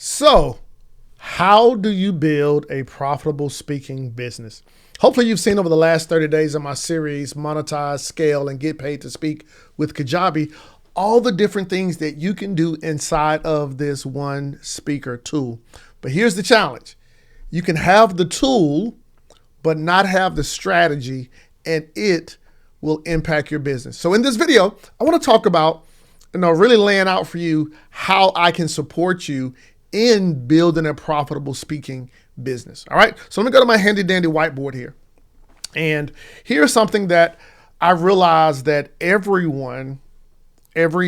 So, how do you build a profitable speaking business? Hopefully, you've seen over the last 30 days of my series, Monetize, Scale, and Get Paid to Speak with Kajabi, all the different things that you can do inside of this one speaker tool. But here's the challenge. You can have the tool, but not have the strategy, and it will impact your business. So in this video, I want to talk about, really laying out for you how I can support you in building a profitable speaking business. All right. So let me go to my handy dandy whiteboard here. And here's something that I realized that every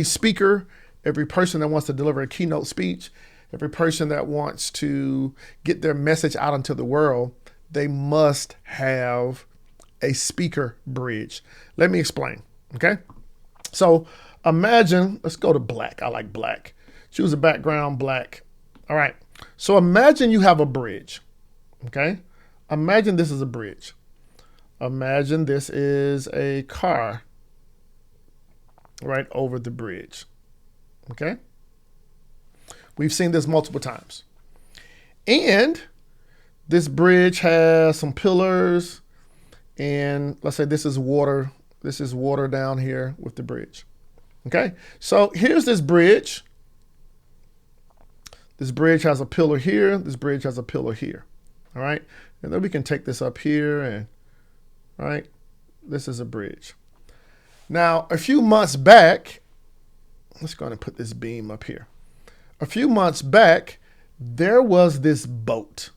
speaker, every person that wants to deliver a keynote speech, every person that wants to get their message out into the world, they must have a speaker bridge. Let me explain. Okay. So imagine, let's go to black. I like black. Choose a background black. All right. So imagine you have a bridge. Okay. Imagine this is a bridge. Imagine this is a car right over the bridge. Okay. We've seen this multiple times. And this bridge has some pillars, and let's say this is water. This is water down here with the bridge. Okay. So here's this bridge. This bridge has a pillar here. This bridge has a pillar here. All right. And then we can take this up here and, all right, this is a bridge. Now, a few months back, let's go ahead and put this beam up here. A few months back, there was this boat.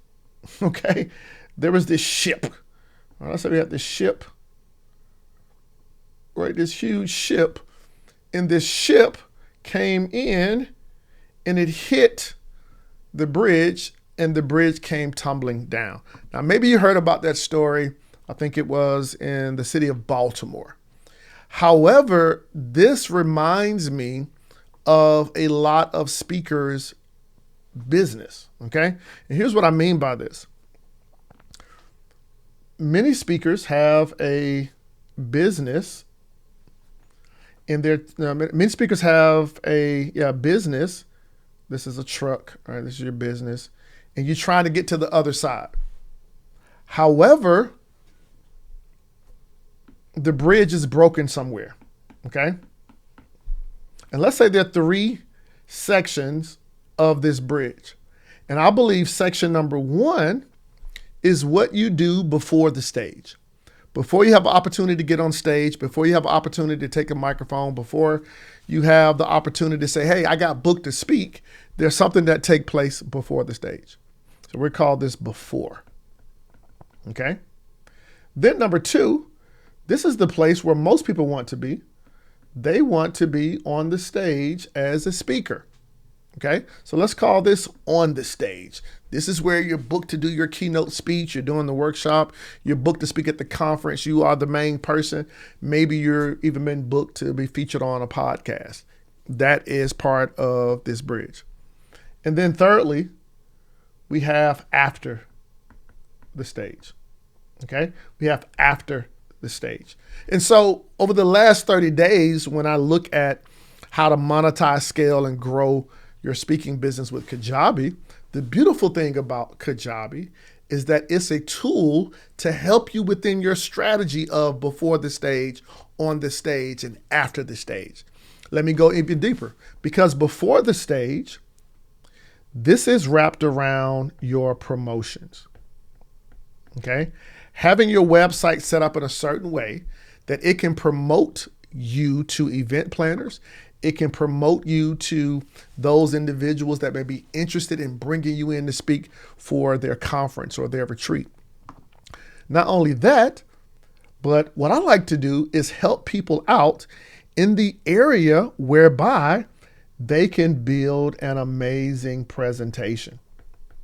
Okay. There was this ship. All right. So we have this ship, right? This huge ship. And this ship came in and it hit the bridge, and the bridge came tumbling down. Now, maybe you heard about that story. I think it was in the city of Baltimore. However, this reminds me of a lot of speakers' business. Okay. And here's what I mean by this. Many speakers have a business, and many speakers have a business. This is a truck, all right? This is your business, and you're trying to get to the other side. However, the bridge is broken somewhere, okay? And let's say there are 3 sections of this bridge. And I believe section number 1 is what you do before the stage. Before you have an opportunity to get on stage, before you have an opportunity to take a microphone, before you have the opportunity to say, hey, I got booked to speak, there's something that takes place before the stage. So we call this before. Okay. Then number 2, this is the place where most people want to be. They want to be on the stage as a speaker. Okay. So let's call this on the stage. This is where you're booked to do your keynote speech. You're doing the workshop. You're booked to speak at the conference. You are the main person. Maybe you're even been booked to be featured on a podcast. That is part of this bridge. And then thirdly, we have after the stage. Okay. We have after the stage. And so over the last 30 days, when I look at how to monetize, scale, and grow your speaking business with Kajabi, the beautiful thing about Kajabi is that it's a tool to help you within your strategy of before the stage, on the stage, and after the stage. Let me go even deeper, because before the stage, this is wrapped around your promotions. Okay. Having your website set up in a certain way that it can promote you to event planners. It can promote you to those individuals that may be interested in bringing you in to speak for their conference or their retreat. Not only that, but what I like to do is help people out in the area whereby they can build an amazing presentation.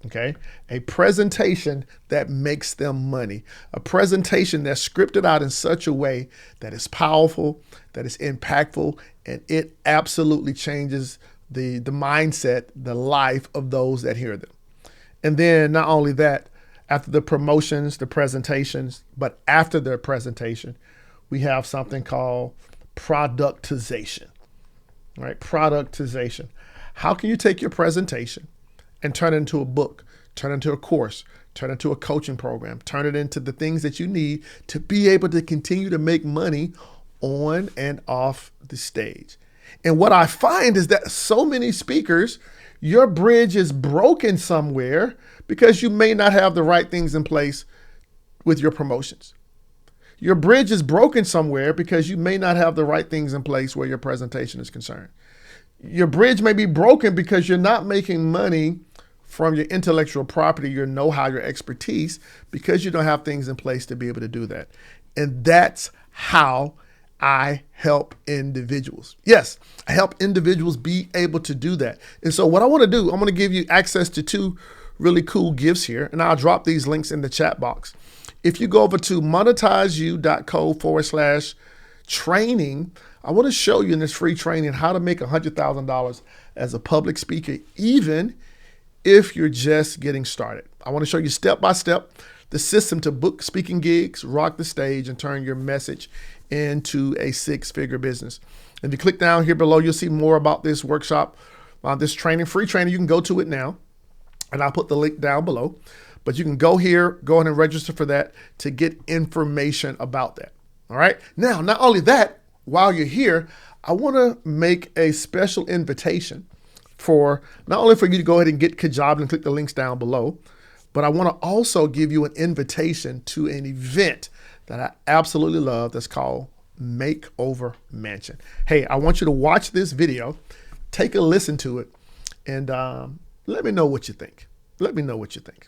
Okay. A presentation that makes them money, a presentation that's scripted out in such a way that is powerful, that is impactful, and it absolutely changes the mindset, the life of those that hear them. And then not only that, after the promotions, the presentations, but after their presentation, we have something called productization, right? Productization. How can you take your presentation and turn it into a book, turn it into a course, turn it into a coaching program, turn it into the things that you need to be able to continue to make money on and off the stage. And what I find is that so many speakers, your bridge is broken somewhere because you may not have the right things in place with your promotions. Your bridge is broken somewhere because you may not have the right things in place where your presentation is concerned. Your bridge may be broken because you're not making money from your intellectual property, your know-how, your expertise, because you don't have things in place to be able to do that. And that's how I help individuals. Yes, I help individuals be able to do that. And so what I want to do, I'm going to give you access to 2 really cool gifts here, and I'll drop these links in the chat box. If you go over to monetizeyou.co/training, I want to show you in this free training how to make $100,000 as a public speaker, even if you're just getting started. I want to show you step by step the system to book speaking gigs, rock the stage, and turn your message into a 6-figure business. If you click down here below, you'll see more about this workshop, this training, free training. You can go to it now, and I'll put the link down below. But you can go here, go ahead and register for that to get information about that. All right. Now, not only that, while you're here, I want to make a special invitation for not only for you to go ahead and get Kajabi and click the links down below, but I want to also give you an invitation to an event that I absolutely love that's called Makeover Mansion. Hey, I want you to watch this video, take a listen to it, and let me know what you think. Let me know what you think.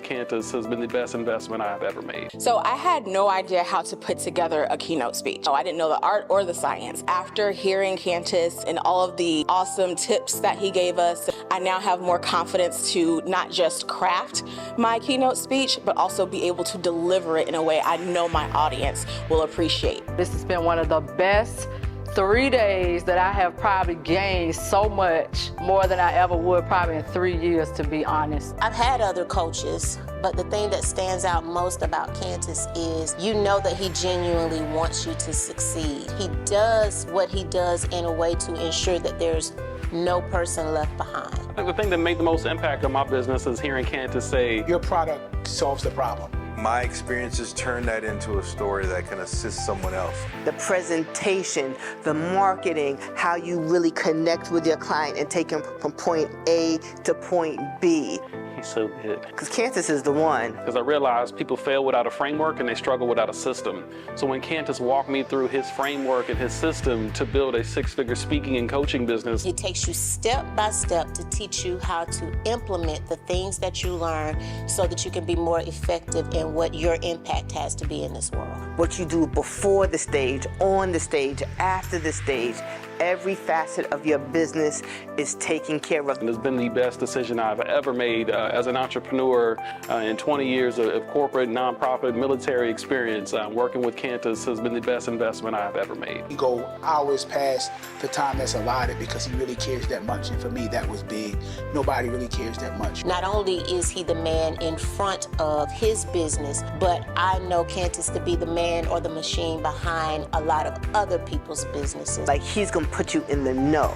Cantus has been the best investment I've ever made. So I had no idea how to put together a keynote speech. So I didn't know the art or the science. After hearing Cantus and all of the awesome tips that he gave us, I now have more confidence to not just craft my keynote speech, but also be able to deliver it in a way I know my audience will appreciate. This has been one of the best 3 days that I have probably gained so much more than I ever would probably in 3 years, to be honest. I've had other coaches, but the thing that stands out most about Cantus is you know that he genuinely wants you to succeed. He does what he does in a way to ensure that there's no person left behind. The thing that made the most impact on my business is hearing Cantus say, your product solves the problem. My experiences turn that into a story that can assist someone else. The presentation, the marketing, how you really connect with your client and take them from point A to point B. he's so good. Because Cantus is the one. Because I realized people fail without a framework and they struggle without a system. So when Cantus walked me through his framework and his system to build a 6-figure speaking and coaching business. It takes you step by step to teach you how to implement the things that you learn so that you can be more effective in what your impact has to be in this world. What you do before the stage, on the stage, after the stage, every facet of your business is taken care of. And it's been the best decision I've ever made as an entrepreneur in 20 years of corporate, nonprofit, military experience. Working with Cantus has been the best investment I've ever made. You go hours past the time that's allotted because he really cares that much. And for me, that was big. Nobody really cares that much. Not only is he the man in front of his business, but I know Cantus to be the man or the machine behind a lot of other people's businesses. Like, he's gonna put you in the know,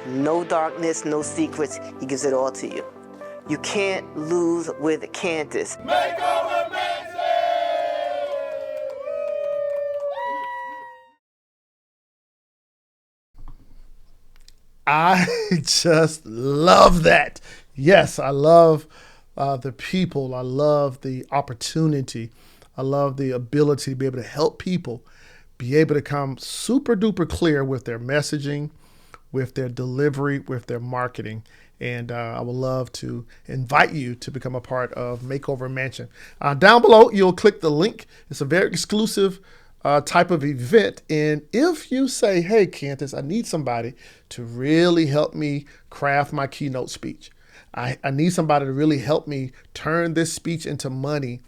No darkness, no secrets, he gives it all to you. You can't lose with Cantus. Makeover Mansion! I just love that. Yes, I love the people. I love the opportunity. I love the ability to be able to help people be able to come super duper clear with their messaging, with their delivery, with their marketing. And I would love to invite you to become a part of Makeover Mansion. Down below, you'll click the link. It's a very exclusive type of event. And if you say, hey, Cantus, I need somebody to really help me craft my keynote speech. I need somebody to really help me turn this speech into money.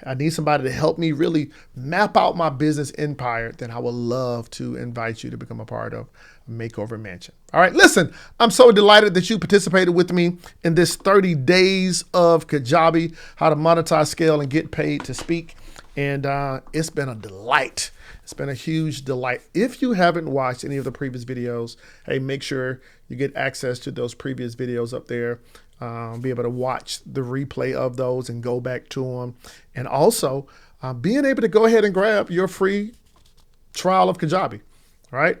I need somebody to help me really map out my business empire, then I would love to invite you to become a part of Makeover Mansion. All right, listen, I'm so delighted that you participated with me in this 30 days of Kajabi, how to monetize, scale, and get paid to speak. And it's been a delight. It's been a huge delight. If you haven't watched any of the previous videos, hey, make sure you get access to those previous videos up there. Be able to watch the replay of those and go back to them. And also being able to go ahead and grab your free trial of Kajabi, all right?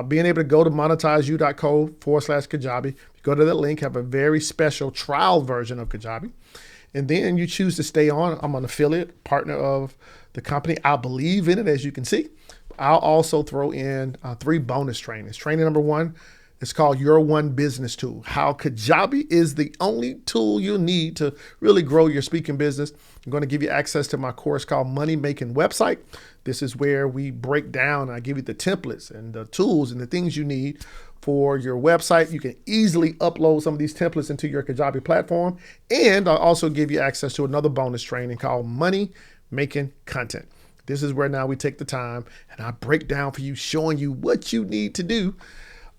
Being able to go to monetizeu.co/Kajabi. You go to that link, have a very special trial version of Kajabi. And then you choose to stay on. I'm an affiliate partner of the company. I believe in it, as you can see. I'll also throw in 3 bonus trainings. Training number 1 is called Your One Business Tool. How Kajabi is the only tool you need to really grow your speaking business. I'm going to give you access to my course called Money Making Website. This is where we break down, I give you the templates and the tools and the things you need for your website. You can easily upload some of these templates into your Kajabi platform. And I'll also give you access to another bonus training called Money Making Content. This is where now we take the time and I break down for you, showing you what you need to do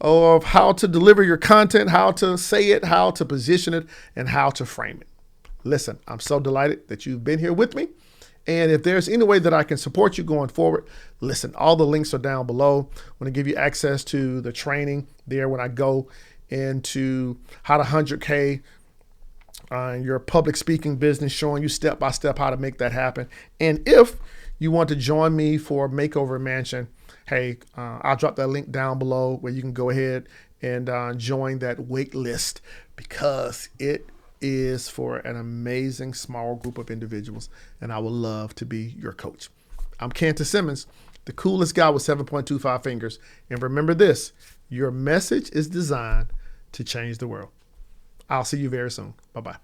of how to deliver your content, how to say it, how to position it, and how to frame it. Listen, I'm so delighted that you've been here with me. And if there's any way that I can support you going forward, listen, all the links are down below. I'm going to give you access to the training there when I go into how to 100K your public speaking business, showing you step by step how to make that happen. And if you want to join me for Makeover Mansion, hey, I'll drop that link down below where you can go ahead and join that wait list, because it is for an amazing small group of individuals, and I would love to be your coach. I'm Cantor Simmons, the coolest guy with 7.25 fingers. And remember this, your message is designed to change the world. I'll see you very soon. Bye-bye.